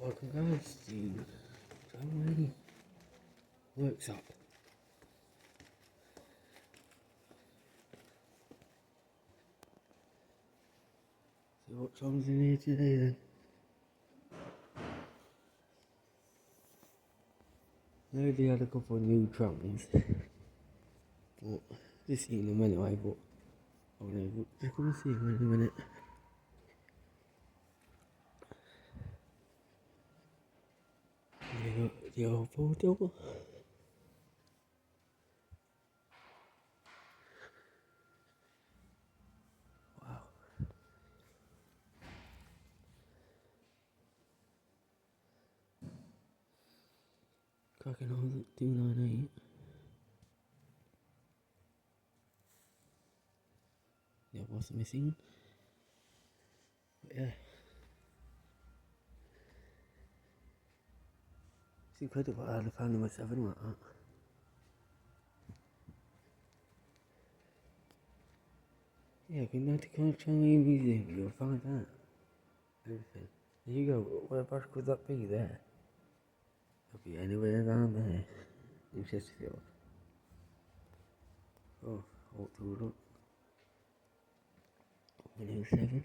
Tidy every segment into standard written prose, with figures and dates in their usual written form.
Welcome guys to Tramway Workshop. See what comes in here today then. I already had a couple of new tramways, but just seen them anyway, but I'm gonna just come and see them in a minute. You got the old photo. Wow. Cracking on at 298. Yeah, what's missing? But yeah. It's incredible how I found number 7 like that. Yeah, if you know to come to Tramway Museum, you'll find out everything. There you go, whereabouts could that be there? Could be anywhere around there in Chesterfield. Oh, hold to look. 107.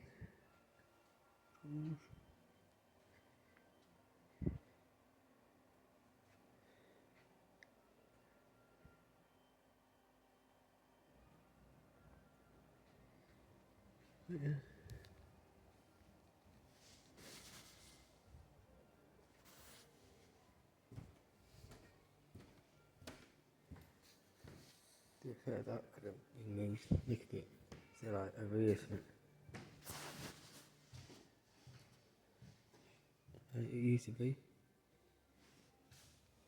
Yeah. To be fair, that could have been moved a little bit. So like a rearrangement. It used to be.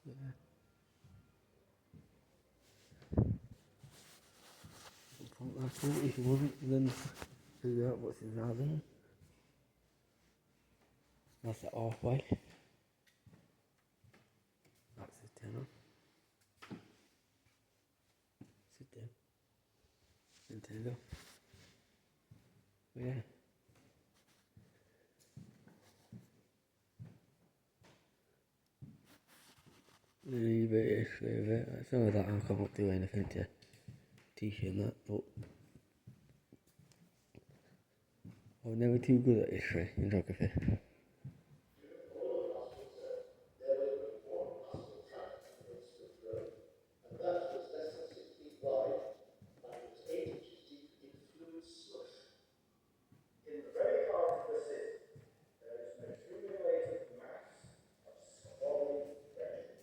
Yeah. I thought if it wasn't, then figure out what's in there. That's the halfway. That's the tenner. Sit down. Nintendo. Yeah. Leave it, leave it. Some of that I can't do anything to teach you that, but I was never too good at history and geography.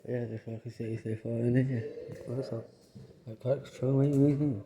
Yeah, the fucking city so far in here. What's that? Like Crich, Tramway, anything?